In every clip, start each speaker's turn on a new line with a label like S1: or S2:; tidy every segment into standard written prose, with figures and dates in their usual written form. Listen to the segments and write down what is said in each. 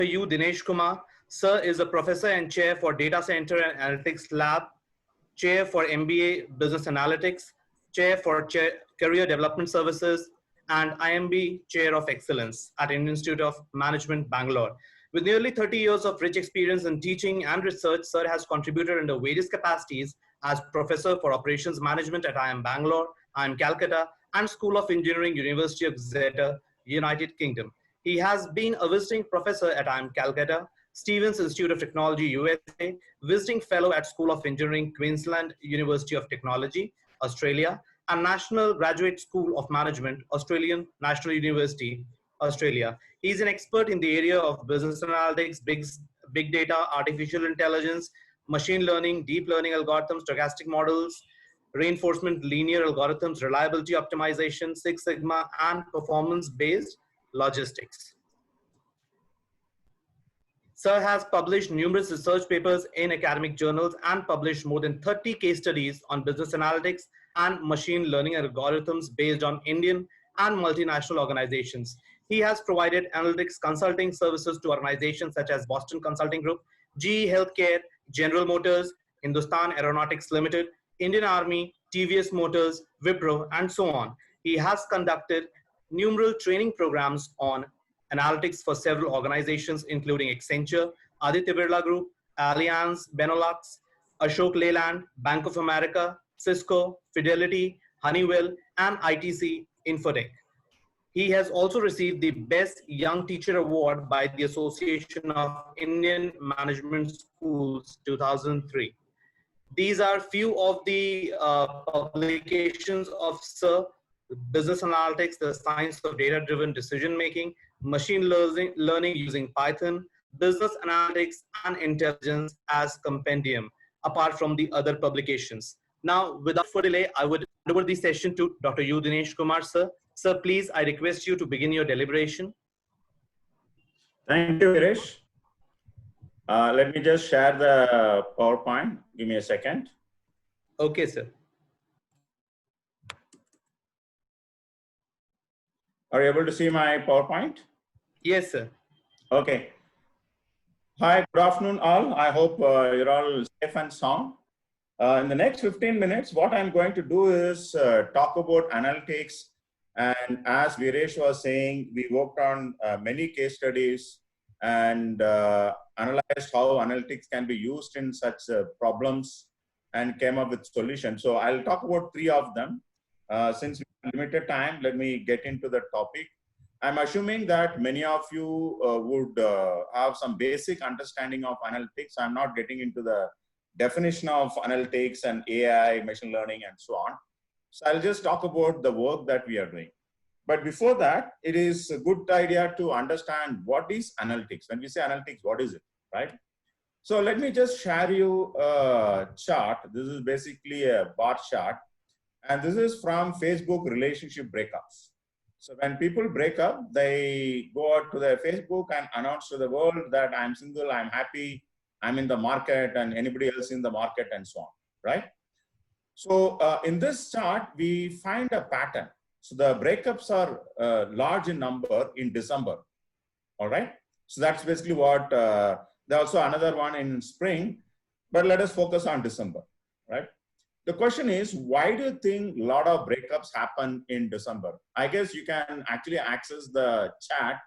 S1: U. Dinesh Kumar. Sir is a professor and chair for Data Center and Analytics Lab, chair for MBA Business Analytics, chair for Career Development Services, and IMB Chair of Excellence at Indian Institute of Management, Bangalore. With nearly 30 years of rich experience in teaching and research, Sir has contributed under various capacities as Professor for Operations Management at IIM Bangalore, IIM Calcutta, and School of Engineering, University of Exeter, United Kingdom. He has been a visiting professor at IIM Calcutta, Stevens Institute of Technology, USA, visiting fellow at School of Engineering, Queensland University of Technology, Australia, and National Graduate School of Management, Australian National University, Australia. He's an expert in the area of business analytics, big data, artificial intelligence, machine learning, deep learning algorithms, stochastic models, reinforcement linear algorithms, reliability optimization, Six Sigma, and performance-based logistics. Sir has published numerous research papers in academic journals and published more than 30 case studies on business analytics and machine learning algorithms based on Indian and multinational organizations. He has provided analytics consulting services to organizations such as Boston Consulting Group, GE Healthcare, General Motors, Hindustan Aeronautics Limited, Indian Army, TVS Motors, Wipro, and so on. He has conducted numerous training programs on analytics for several organizations, including Accenture, Aditya Birla Group, Allianz, Benelux, Ashok Leyland, Bank of America, Cisco, Fidelity, Honeywell, and ITC Infotech. He has also received the Best Young Teacher Award by the Association of Indian Management Schools 2003. These are few of the publications of Sir: Business Analytics, the Science of Data-Driven Decision Making, Machine Learning using Python, Business Analytics and Intelligence as Compendium, apart from the other publications. Now, without further delay, I would hand over the session to Dr. U. Dinesh Kumar, sir. Sir, please, I request you to begin your deliberation.
S2: Thank you, Girish. Let me just share the PowerPoint. Give me a second.
S1: Okay, sir.
S2: Are you able to see my PowerPoint?
S1: Yes, sir.
S2: Okay. Hi, good afternoon all. I hope you're all safe and sound. In the next 15 minutes, what I'm going to do is talk about analytics. And as Viresh was saying, we worked on many case studies and analyzed how analytics can be used in such problems and came up with solutions. So I'll talk about 3 of them. Since we have limited time, let me get into the topic. I'm assuming that many of you would have some basic understanding of analytics. I'm not getting into the definition of analytics and AI, machine learning, and so on. So I'll just talk about the work that we are doing. But before that, it is a good idea to understand what is analytics. When we say analytics, what is it, right? So let me just share you a chart. This is basically a bar chart. And this is from Facebook relationship breakups. So when people break up, they go out to their Facebook and announce to the world that I'm single, I'm happy, I'm in the market, and anybody else in the market, and so on, right? So in this chart, we find a pattern. So the breakups are large in number in December, all right? So that's basically what, there's also another one in spring, but let us focus on December, right? The question is, why do you think a lot of breakups happen in December? I guess you can actually access the chat.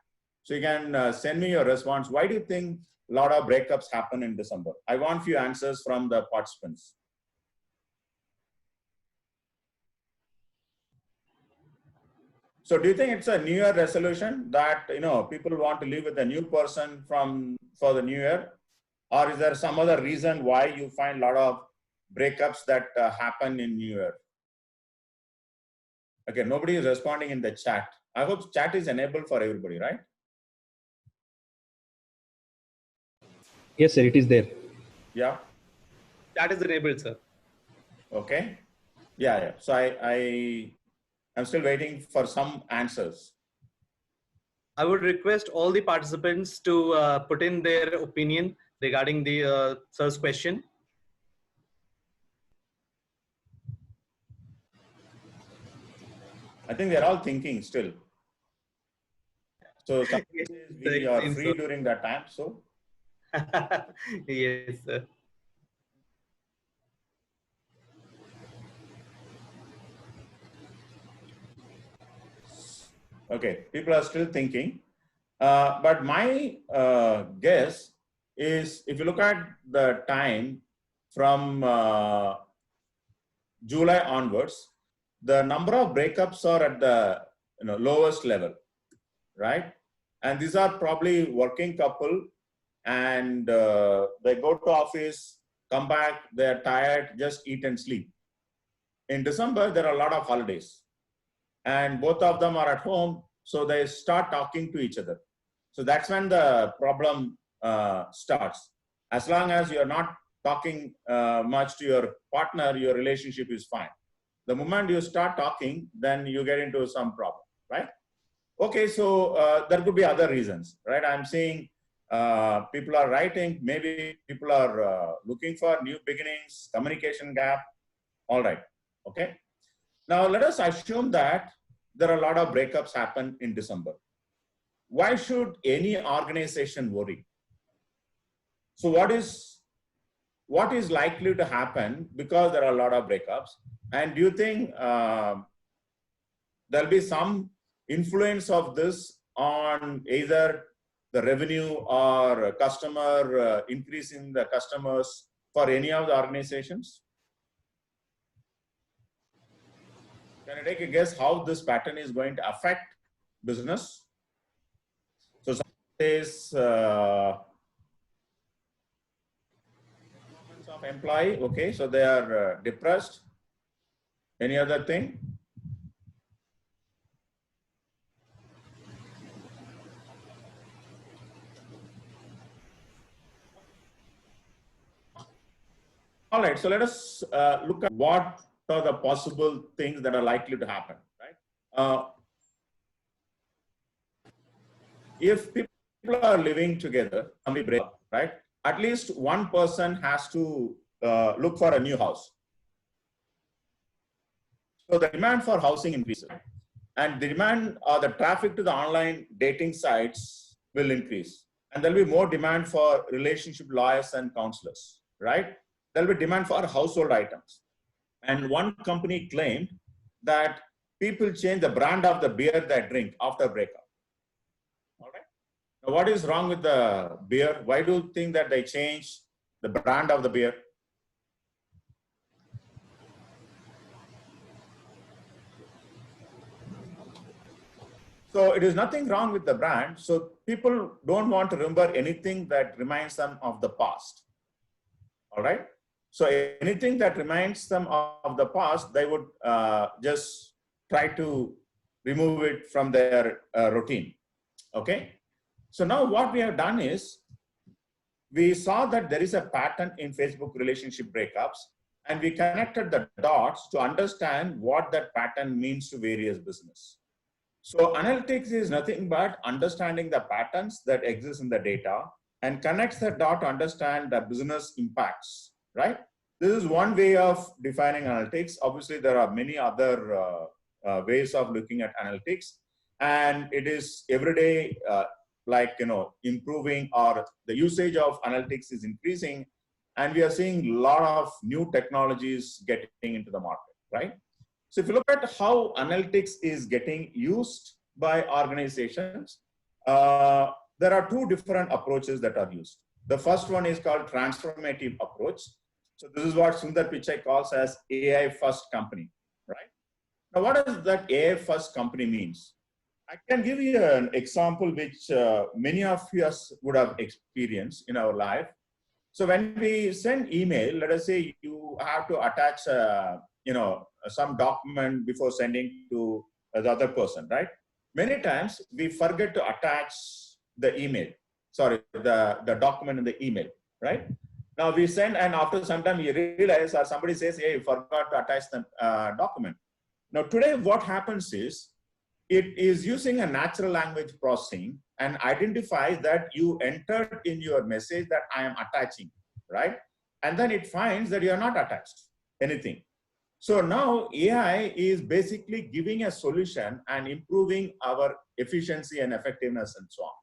S2: So you can send me your response. Why do you think a lot of breakups happen in December? I want few answers from the participants. So do you think it's a New Year resolution that, you know, people want to live with a new person for the New Year? Or is there some other reason why you find a lot of breakups that happen in New Year? Okay, nobody is responding in the chat. I hope chat is enabled for everybody, right?
S3: Yes, sir, it is there.
S2: Yeah.
S1: Chat is enabled, sir.
S2: Okay. Yeah. So I'm still waiting for some answers.
S1: I would request all the participants to put in their opinion regarding the sir's question.
S2: I think they're all thinking still. So some
S1: Yes,
S2: days
S1: sir,
S2: we
S1: it
S2: are
S1: seems
S2: free
S1: so.
S2: during that time. So
S1: Yes, sir.
S2: okay, people are still thinking. But my guess is if you look at the time from July onwards, the number of breakups are at the lowest level, right? And these are probably working couple, and they go to office, come back, they're tired, just eat and sleep. In December, there are a lot of holidays, and both of them are at home, so they start talking to each other. So that's when the problem starts. As long as you're not talking much to your partner, your relationship is fine. The moment you start talking, then you get into some problem, right? Okay, so there could be other reasons, right? I'm seeing people are writing, maybe people are looking for new beginnings, communication gap, all right, okay? Now let us assume that there are a lot of breakups happen in December. Why should any organization worry? So what is likely to happen because there are a lot of breakups? And do you think there'll be some influence of this on either the revenue or customer increase in the customers for any of the organizations? Can you take a guess how this pattern is going to affect business? So some says performance of employee, okay, so they are depressed. Any other thing? All right, so let us look at what are the possible things that are likely to happen, right? If people are living together, family break up, right? At least one person has to look for a new house. So the demand for housing increases, and the demand or the traffic to the online dating sites will increase. And there'll be more demand for relationship lawyers and counselors, right? There'll be demand for household items. And one company claimed that people change the brand of the beer they drink after breakup. All right. Now, what is wrong with the beer? Why do you think that they change the brand of the beer? So it is nothing wrong with the brand. So people don't want to remember anything that reminds them of the past. All right. So anything that reminds them of the past, they would just try to remove it from their routine. Okay. So now what we have done is we saw that there is a pattern in Facebook relationship breakups, and we connected the dots to understand what that pattern means to various business. So analytics is nothing but understanding the patterns that exist in the data and connects the dot to understand the business impacts, right? This is one way of defining analytics. Obviously, there are many other ways of looking at analytics, and it is every day improving, or the usage of analytics is increasing, and we are seeing a lot of new technologies getting into the market, right? So if you look at how analytics is getting used by organizations, there are two different approaches that are used. The first one is called transformative approach. So this is what Sundar Pichai calls as AI first company, right? Now, what does that AI first company means? I can give you an example which many of us would have experienced in our life. So when we send email, let us say you have to attach, some document before sending to the other person, right? Many times we forget to attach the email, the document in the email, right? Now we send, and after some time you realize, or somebody says, hey, you forgot to attach the document. Now today what happens is, it is using a natural language processing and identifies that you entered in your message that I am attaching, right? And then it finds that you are not attached anything. So now AI is basically giving a solution and improving our efficiency and effectiveness and so on,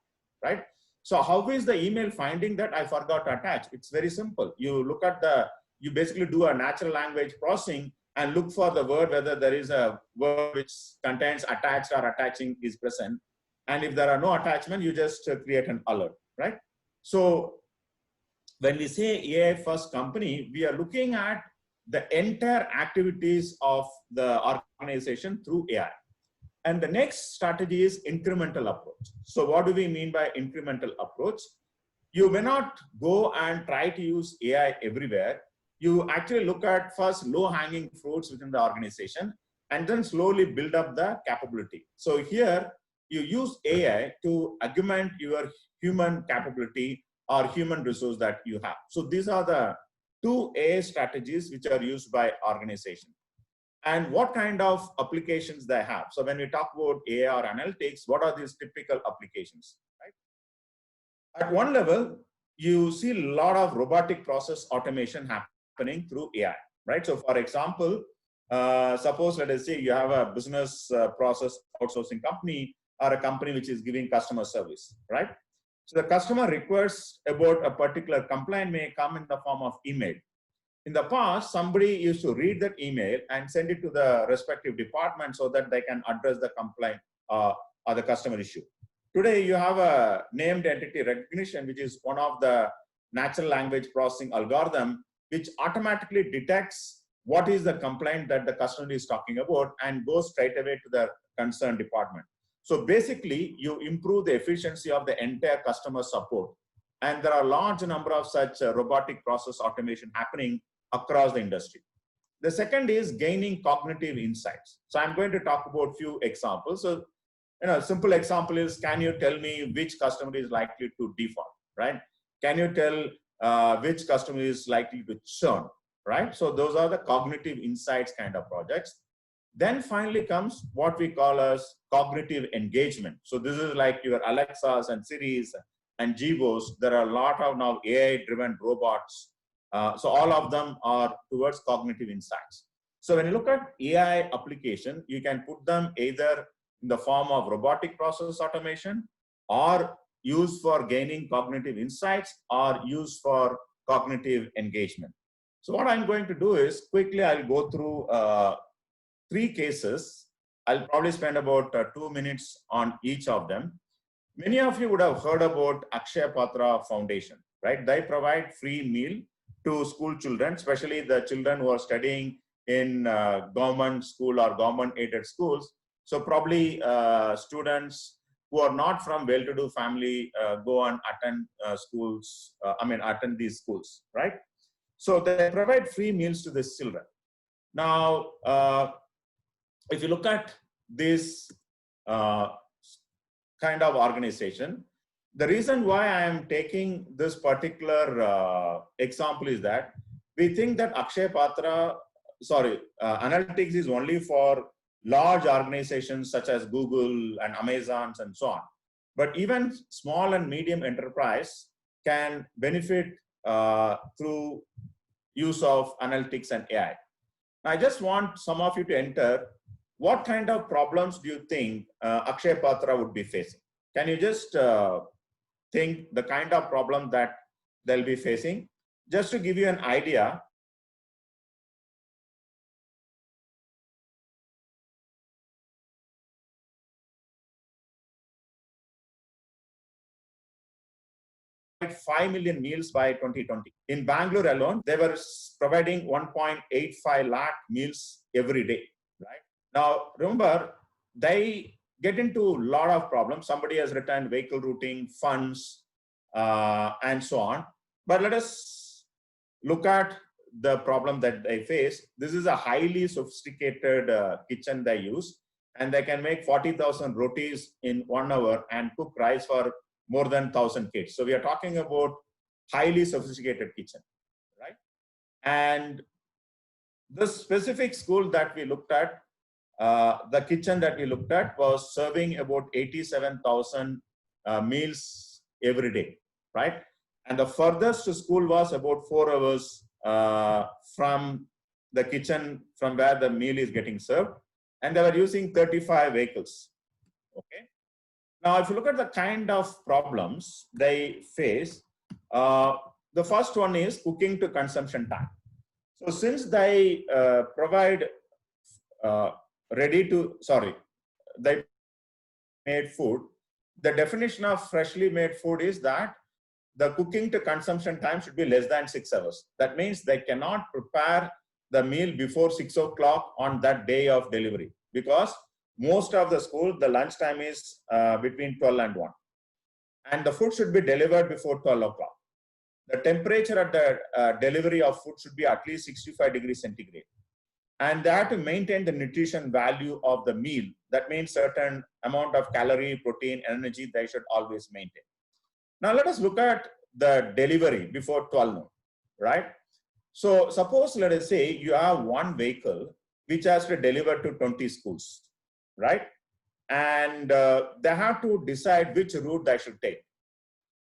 S2: right? So how is the email finding that I forgot to attach? It's very simple. You look at you basically do a natural language processing and look for the word, whether there is a word which contains attached or attaching is present. And if there are no attachment, you just create an alert, right? So when we say AI first company, we are looking at the entire activities of the organization through AI. And the next strategy is incremental approach. So what do we mean by incremental approach? You may not go and try to use AI everywhere. You actually look at first low-hanging fruits within the organization and then slowly build up the capability. So here you use AI to augment your human capability or human resource that you have. So these are the two AI strategies which are used by organizations. And what kind of applications they have. So when we talk about AI or analytics, what are these typical applications, right? At one level, you see a lot of robotic process automation happening through AI, right? So for example, suppose let us say you have a business process outsourcing company or a company which is giving customer service, right? So the customer requests about a particular complaint may come in the form of email. In the past, somebody used to read that email and send it to the respective department so that they can address the complaint or the customer issue. Today, you have a named entity recognition, which is one of the natural language processing algorithm, which automatically detects what is the complaint that the customer is talking about and goes straight away to the concerned department. So basically, you improve the efficiency of the entire customer support. And there are a large number of such robotic process automation happening across the industry. The second is gaining cognitive insights. So I'm going to talk about few examples. So, a simple example is, can you tell me which customer is likely to default, right? Can you tell which customer is likely to churn, right? So those are the cognitive insights kind of projects. Then finally comes what we call as cognitive engagement. So this is like your Alexas and Siris and Jivos. There are a lot of now AI-driven robots. So all of them are towards cognitive insights. So when you look at AI application, you can put them either in the form of robotic process automation or used for gaining cognitive insights or used for cognitive engagement. So what I'm going to do is quickly, I'll go through 3 cases. I'll probably spend about 2 minutes on each of them. Many of you would have heard about Akshaya Patra Foundation, right? They provide free meal to school children, especially the children who are studying in government school or government aided schools. So probably students who are not from well-to-do family go and attend schools, attend these schools, right? So they provide free meals to these children. Now, if you look at this kind of organization, the reason why I am taking this particular example is that we think that Akshaya Patra, analytics is only for large organizations such as Google and Amazon and so on. But even small and medium enterprise can benefit through use of analytics and AI. I just want some of you to enter. What kind of problems do you think Akshaya Patra would be facing? Can you just think the kind of problem that they'll be facing? Just to give you an idea, like 5 million meals by 2020. In Bangalore alone, they were providing 1.85 lakh meals every day, right? Now, remember, they get into a lot of problems. Somebody has written vehicle routing, funds, and so on. But let us look at the problem that they face. This is a highly sophisticated kitchen they use, and they can make 40,000 rotis in 1 hour and cook rice for more than 1,000 kids. So we are talking about highly sophisticated kitchen, right? And this specific school that we looked at, the kitchen that we looked at was serving about 87,000 meals every day, right? And the furthest school was about 4 hours from the kitchen from where the meal is getting served, and they were using 35 vehicles. Okay. Now, if you look at the kind of problems they face, the first one is cooking to consumption time. So since they provide they made food, the definition of freshly made food is that the cooking to consumption time should be less than 6 hours. That means they cannot prepare the meal before 6 o'clock on that day of delivery, because most of the school, the lunch time is between 12 and 1. And the food should be delivered before 12 o'clock. The temperature at the delivery of food should be at least 65 degrees centigrade. And they have to maintain the nutrition value of the meal. That means certain amount of calorie, protein, energy they should always maintain. Now let us look at the delivery before 12 noon, right? So suppose, let us say you have one vehicle which has to deliver to 20 schools, right? And they have to decide which route they should take.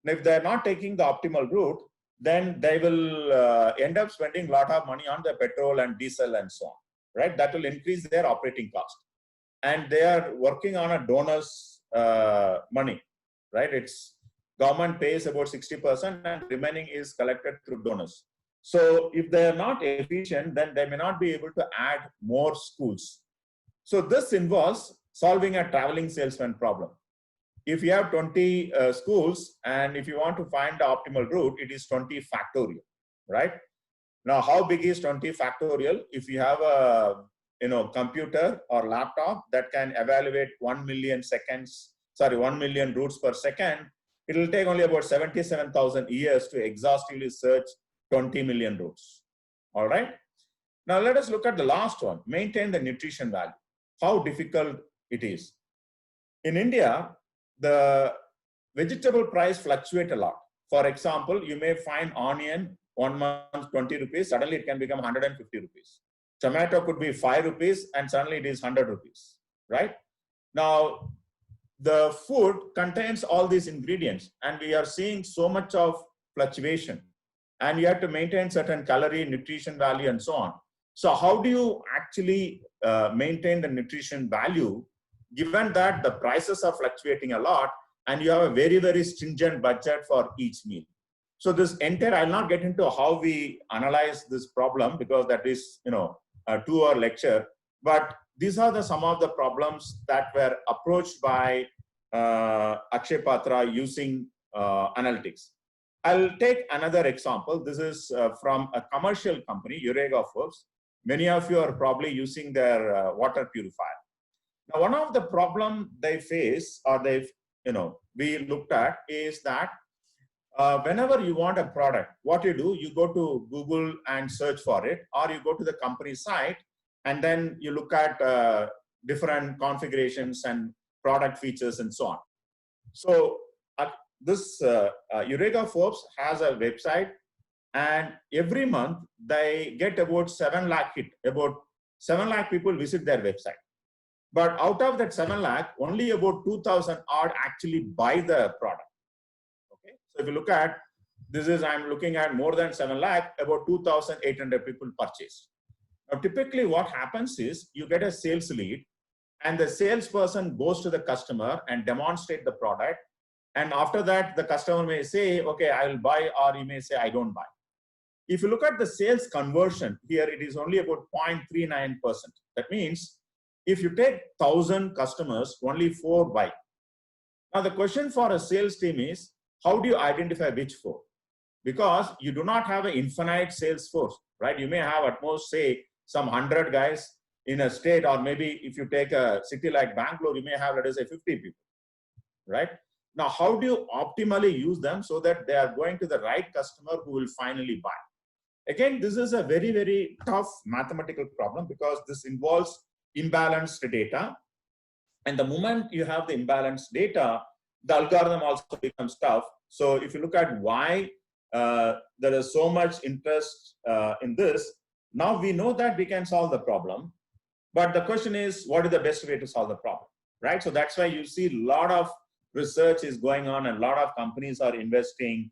S2: And if they're not taking the optimal route, then they will end up spending a lot of money on the petrol and diesel and so on, right? That will increase their operating cost. And they are working on a donor's money, right? It's government pays about 60% and remaining is collected through donors. So if they are not efficient, then they may not be able to add more schools. So this involves solving a traveling salesman problem. If you have 20 schools and if you want to find the optimal route, it is 20 factorial, right? Now, how big is 20 factorial? If you have a computer or laptop that can evaluate 1 million routes per second, it will take only about 77,000 years to exhaustively search 20 million routes. All right. Now let us look at the last one, maintain the nutrition value. How difficult it is. In India, the vegetable price fluctuates a lot. For example, you may find onion 1 month 20 rupees, suddenly it can become 150 rupees. Tomato could be 5 rupees and suddenly it is 100 rupees, right? Now, the food contains all these ingredients and we are seeing so much of fluctuation and you have to maintain certain calorie, nutrition value and so on. So how do you actually maintain the nutrition value given that the prices are fluctuating a lot and you have a very, very stringent budget for each meal? So this entire, I'll not get into how we analyze this problem because that is, a 2-hour lecture, but these are some of the problems that were approached by Akshay Patra using analytics. I'll take another example. This is from a commercial company, Eureka Forbes. Many of you are probably using their water purifier. Now, one of the problems they face, or we looked at, is that whenever you want a product, what you do, you go to Google and search for it, or you go to the company site and then you look at different configurations and product features and so on. So this Eureka Forbes has a website, and every month they get about 7 lakh hit. About 7 lakh people visit their website. But out of that 7 lakh, only about 2,000 odd actually buy the product. Okay, so if you look at this, I'm looking at more than 7 lakh, about 2,800 people purchased. Now, typically what happens is you get a sales lead and the salesperson goes to the customer and demonstrate the product. And after that, the customer may say, okay, I will buy, or he may say, I don't buy. If you look at the sales conversion here, it is only about 0.39%. That means if you take 1,000 customers, only 4 buy. Now, the question for a sales team is, how do you identify which 4? Because you do not have an infinite sales force, right? You may have at most, say, some 100 guys in a state, or maybe if you take a city like Bangalore, you may have, let us say, 50 people, right? Now, how do you optimally use them so that they are going to the right customer who will finally buy? Again, this is a very, very tough mathematical problem because this involves imbalanced data. And the moment you have the imbalanced data, the algorithm also becomes tough. So if you look at why there is so much interest in this, now we know that we can solve the problem. But the question is, what is the best way to solve the problem, right? So that's why you see a lot of research is going on and a lot of companies are investing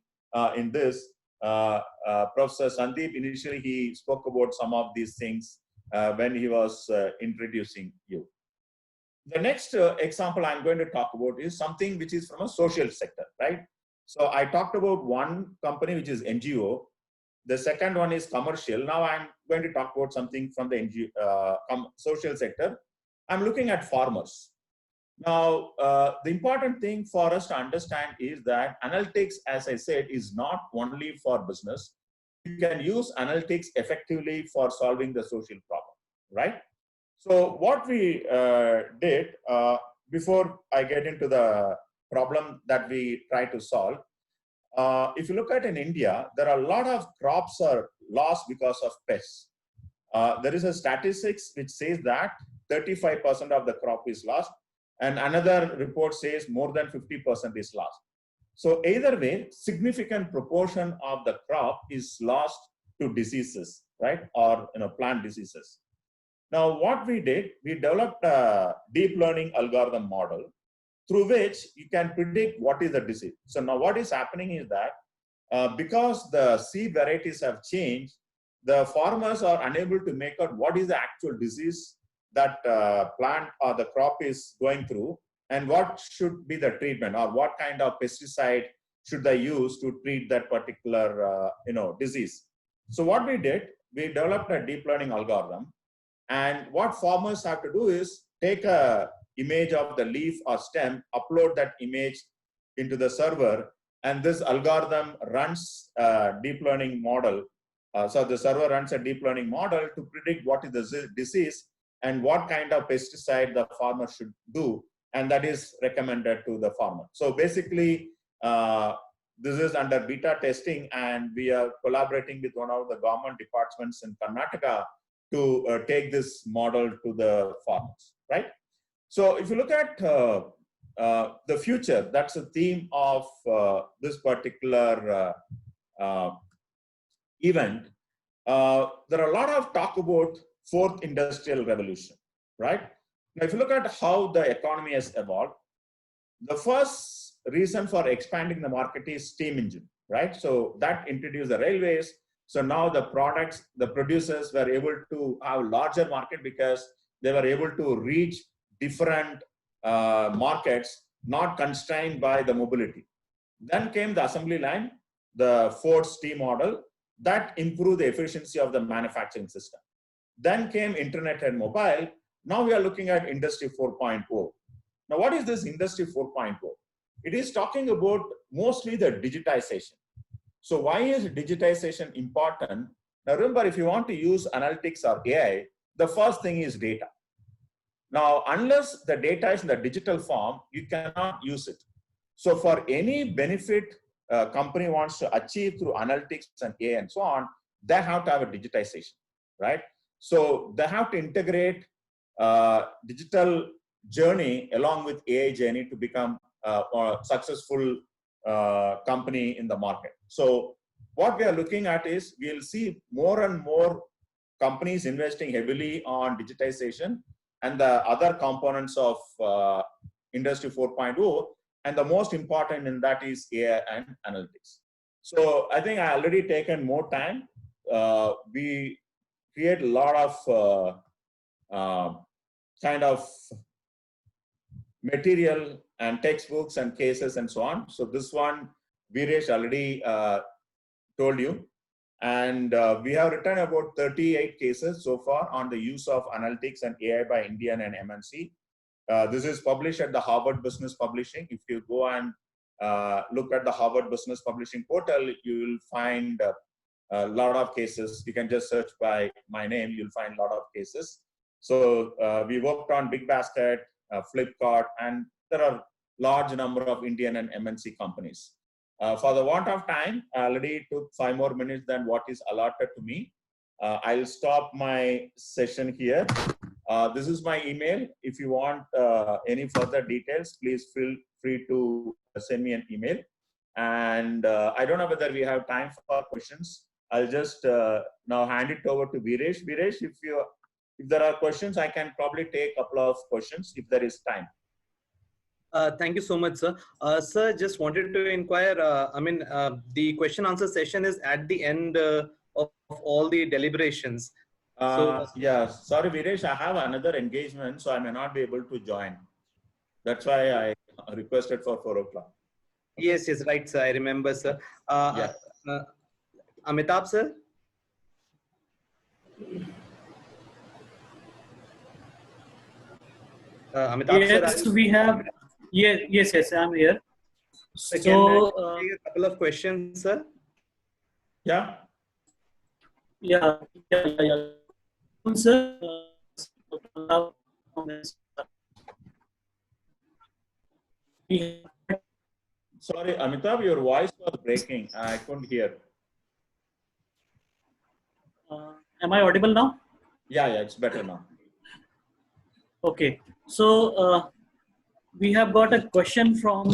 S2: in this. Professor Sandeep, initially he spoke about some of these things when he was introducing you. The next example I'm going to talk about is something which is from a social sector, right? So I talked about one company which is NGO. The second one is commercial. Now I'm going to talk about something from the social sector. I'm looking at farmers. Now, the important thing for us to understand is that analytics, as I said, is not only for business. You can use analytics effectively for solving the social problem, right? So what we did, before I get into the problem that we try to solve, if you look at in India, there are a lot of crops are lost because of pests. There is a statistics which says that 35% of the crop is lost, and another report says more than 50% is lost. So either way, significant proportion of the crop is lost to diseases, right? Or plant diseases. Now, what we did, we developed a deep learning algorithm model through which you can predict what is the disease. So now what is happening is that because the seed varieties have changed, the farmers are unable to make out what is the actual disease that plant or the crop is going through, and what should be the treatment, or what kind of pesticide should they use to treat that particular disease. So what we did, we developed a deep learning algorithm, and what farmers have to do is take a image of the leaf or stem, upload that image into the server, and this algorithm runs a deep learning model. So the server runs a deep learning model to predict what is the disease and what kind of pesticide the farmer should do, and that is recommended to the farmer. So basically, this is under beta testing, and we are collaborating with one of the government departments in Karnataka to take this model to the farmers, right? So if you look at the future, that's the theme of this particular event. There are a lot of talk about fourth industrial revolution, right? Now, if you look at how the economy has evolved, the first reason for expanding the market is steam engine, right? So that introduced the railways. So now the producers were able to have larger market because they were able to reach different markets, not constrained by the mobility. Then came the assembly line, the Ford steam model, that improved the efficiency of the manufacturing system. Then came internet and mobile. Now we are looking at Industry 4.0. Now, what is this Industry 4.0? It is talking about mostly the digitization. So why is digitization important? Now, remember, if you want to use analytics or AI, the first thing is data. Now, unless the data is in the digital form, you cannot use it. So for any benefit a company wants to achieve through analytics and AI and so on, they have to have a digitization, right? So they have to integrate digital journey along with AI journey to become a successful company in the market. So what we are looking at is we'll see more and more companies investing heavily on digitization and the other components of Industry 4.0. And the most important in that is AI and analytics. So I think I already taken more time. We create a lot of kind of material and textbooks and cases and so on. So this one, Viresh already told you. And we have written about 38 cases so far on the use of analytics and AI by Indian and MNC. This is published at the Harvard Business Publishing. If you go and look at the Harvard Business Publishing portal, you will find a lot of cases. You can just search by my name, you'll find a lot of cases. So we worked on Big Basket, Flipkart, and there are large number of Indian and MNC companies. For the want of time, I already took 5 more minutes than what is allotted to me. I'll stop my session here. This is my email. If you want any further details, please feel free to send me an email. And I don't know whether we have time for questions. I'll just now hand it over to Viresh. Viresh, if there are questions, I can probably take a couple of questions if there is time.
S1: Thank you so much, sir. Sir, just wanted to inquire. The question answer session is at the end of all the deliberations. So,
S2: Yeah, sorry, Viresh, I have another engagement, so I may not be able to join. That's why I requested for 4 o'clock. Okay.
S1: yes, yes, right, sir. I remember, sir.
S2: Yeah.
S1: Uh, Amitabh, sir. Amitabh, sir,
S4: Yes, we have. Yes, I'm here.
S1: can
S4: So,
S1: take a couple of questions, sir?
S2: Yeah.
S4: yeah. Sir,
S2: Sorry, Amitabh, your voice was breaking. I couldn't hear.
S4: am I audible now?
S2: Yeah, it's better now.
S4: Okay. So, we have got a question from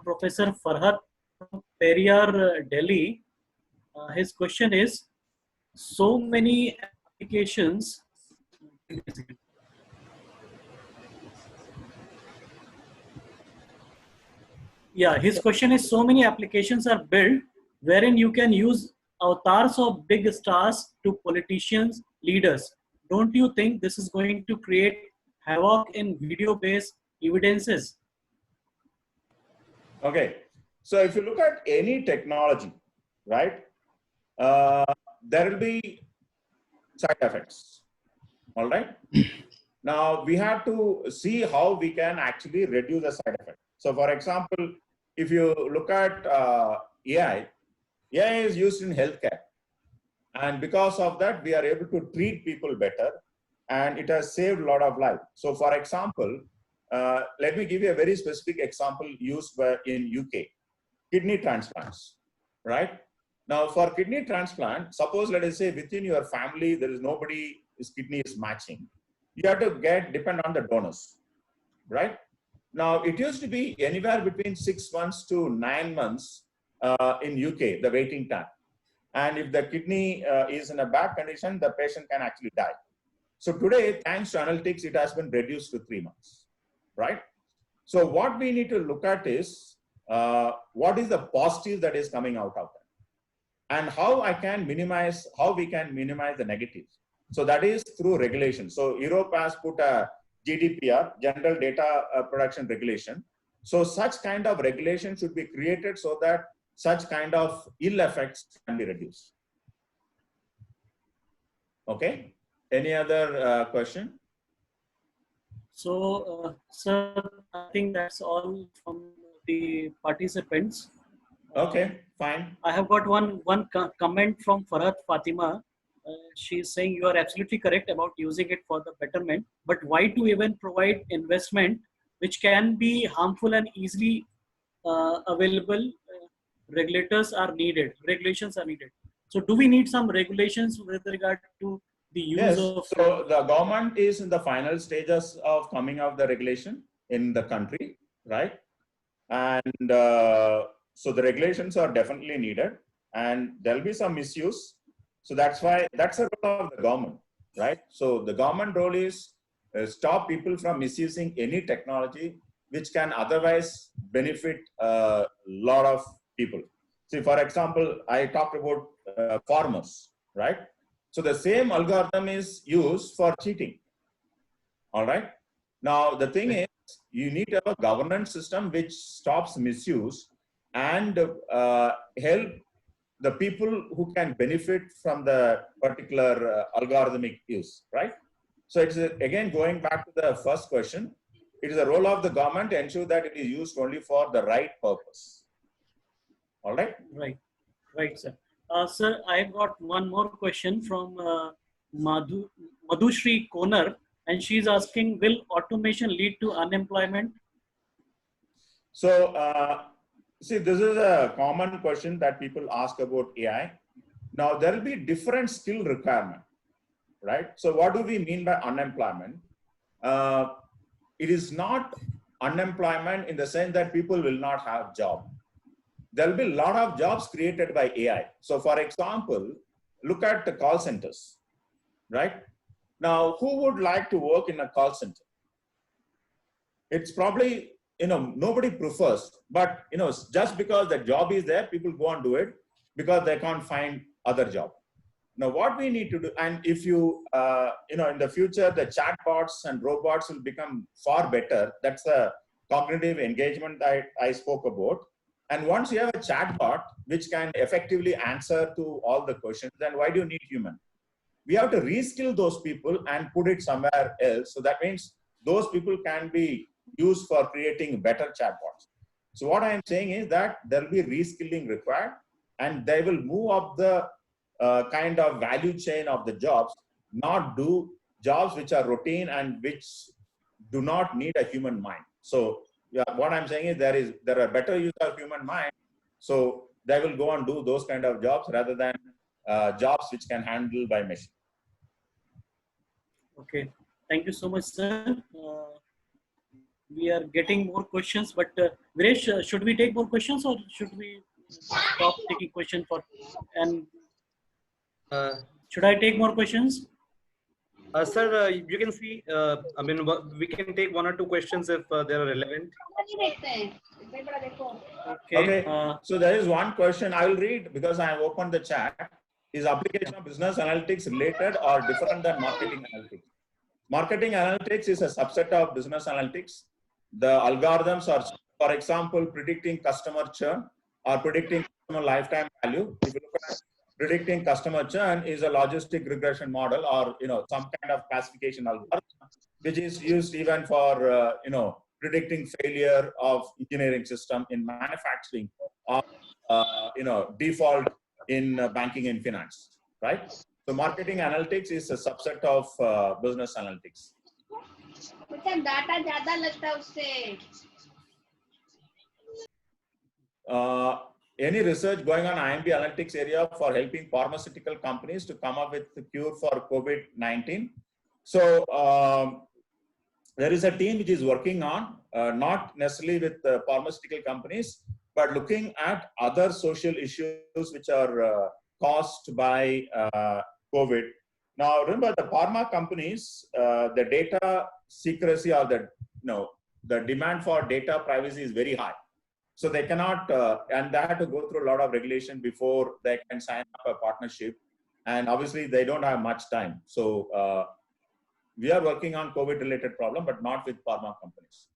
S4: Professor Farhat from Periyar, Delhi. His question is, so many applications. Yeah, his question is, so many applications are built wherein you can use avatars of big stars to politicians, leaders. Don't you think this is going to create havoc in video-based evidences?
S2: Okay. So if you look at any technology, right, uh, there will be side effects. All right. Now we have to see how we can actually reduce the side effect. So for example, if you look at AI, AI is used in healthcare. And because of that, we are able to treat people better, and it has saved a lot of life. So for example, let me give you a very specific example used in UK, kidney transplants, right? Now for kidney transplant, suppose let us say within your family, there is nobody, his kidney is matching. You have to depend on the donors, right? Now it used to be anywhere between 6 months to 9 months in UK, the waiting time. And if the kidney is in a bad condition, the patient can actually die. So today, thanks to analytics, it has been reduced to 3 months, right? So what we need to look at is what is the positive that is coming out of that, and how we can minimize the negatives. So that is through regulation. So Europe has put a GDPR, General Data Protection Regulation. So such kind of regulation should be created so that such kind of ill effects can be reduced. Okay. Any other question?
S4: So, sir, I think that's all from the participants.
S2: Okay, fine.
S4: I have got one comment from Farhat Fatima. She's saying you are absolutely correct about using it for the betterment, but why to even provide investment which can be harmful and easily available? Regulations are needed. So, do we need some regulations with regard to the use
S2: Yes.
S4: of?
S2: So the government is in the final stages of coming out the regulation in the country, right? And so the regulations are definitely needed, and there'll be some misuse. So that's why that's the role of the government, right? So the government role is stop people from misusing any technology which can otherwise benefit a lot of people. See, for example, I talked about farmers, right? So the same algorithm is used for cheating. All right. Now the thing is, you need to have a governance system which stops misuse and help the people who can benefit from the particular algorithmic use, right? So it's again going back to the first question. It is the role of the government to ensure that it is used only for the right purpose. All right.
S4: Right, sir. Sir, I got one more question from Madhushri Konar, and she's asking, will automation lead to unemployment?
S2: So, see, this is a common question that people ask about AI. Now, there will be different skill requirement, right? So, what do we mean by unemployment? It is not unemployment in the sense that people will not have job. There will be a lot of jobs created by AI. So, for example, look at the call centers, right? Now, who would like to work in a call center? It's probably nobody prefers, but, just because the job is there, people go and do it because they can't find other job. Now, what we need to do, and if you, in the future, the chatbots and robots will become far better. That's the cognitive engagement that I spoke about. And once you have a chatbot which can effectively answer to all the questions, then why do you need human? We have to reskill those people and put it somewhere else. So that means those people can be used for creating better chatbots. So what I am saying is that there will be reskilling required, and they will move up the kind of value chain of the jobs, not do jobs which are routine and which do not need a human mind. So yeah, what I'm saying is there are better use of human mind. So they will go and do those kind of jobs rather than jobs which can handle by machine.
S4: Okay, thank you so much, sir. We are getting more questions, but Viresh, should we take more questions or should we stop taking questions for? And should I take more questions?
S1: Sir, you can see, we can take one or two questions if they are relevant.
S4: Okay.
S2: So there is one question I will read because I have opened the chat. Is application of business analytics related or different than marketing analytics? Marketing analytics is a subset of business analytics. The algorithms are, for example, predicting customer churn or predicting customer lifetime value. If you look at predicting customer churn is a logistic regression model or some kind of classification algorithm, which is used even for predicting failure of engineering system in manufacturing or default in banking and finance, right? So marketing analytics is a subset of business analytics. Any research going on IMB analytics area for helping pharmaceutical companies to come up with the cure for COVID-19? So there is a team which is working on, not necessarily with pharmaceutical companies, but looking at other social issues which are caused by COVID. Now, remember the pharma companies, the data secrecy or the demand for data privacy is very high. So they cannot, and they have to go through a lot of regulation before they can sign up a partnership. And obviously they don't have much time. So we are working on COVID related problem, but not with pharma companies.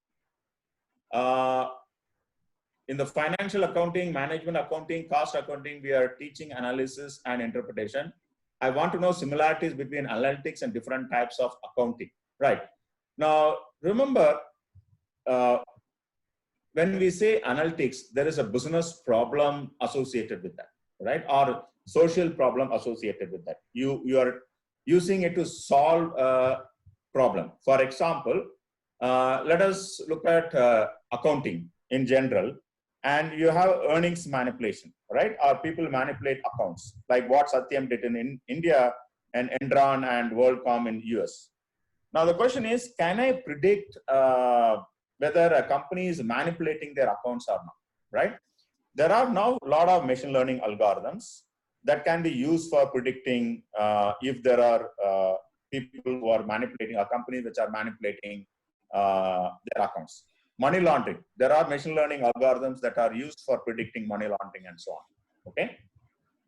S2: In the financial accounting, management accounting, cost accounting, we are teaching analysis and interpretation. I want to know similarities between analytics and different types of accounting, right? Now, remember, when we say analytics, there is a business problem associated with that, right? Or social problem associated with that. You are using it to solve a problem. For example, let us look at accounting in general, and you have earnings manipulation, right? Or people manipulate accounts, like what Satyam did in India and Enron and WorldCom in US. Now the question is, can I predict whether a company is manipulating their accounts or not, right? There are now a lot of machine learning algorithms that can be used for predicting if there are people who are manipulating, or companies which are manipulating their accounts. Money laundering, there are machine learning algorithms that are used for predicting money laundering and so on, okay?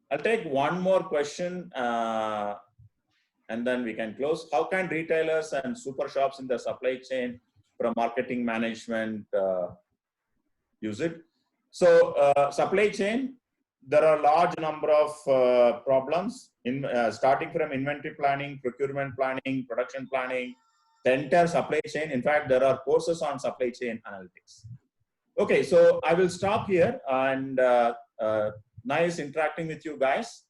S2: I'll take one more question and then we can close. How can retailers and super shops in the supply chain from marketing management use it? So supply chain, there are large number of problems in starting from inventory planning, procurement planning, production planning, the entire supply chain. In fact, there are courses on supply chain analytics. Okay, so I will stop here, and nice interacting with you guys.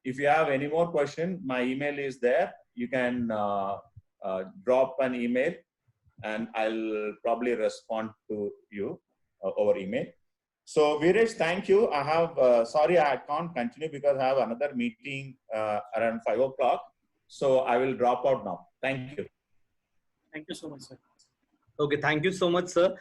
S2: If you have any more question, my email is there. You can drop an email and I'll probably respond to you over email. So Viresh, thank you. I have, sorry, I can't continue because I have another meeting around 5 o'clock. So I will drop out now. Thank you.
S4: Thank you so much, sir.
S1: Okay, thank you so much, sir.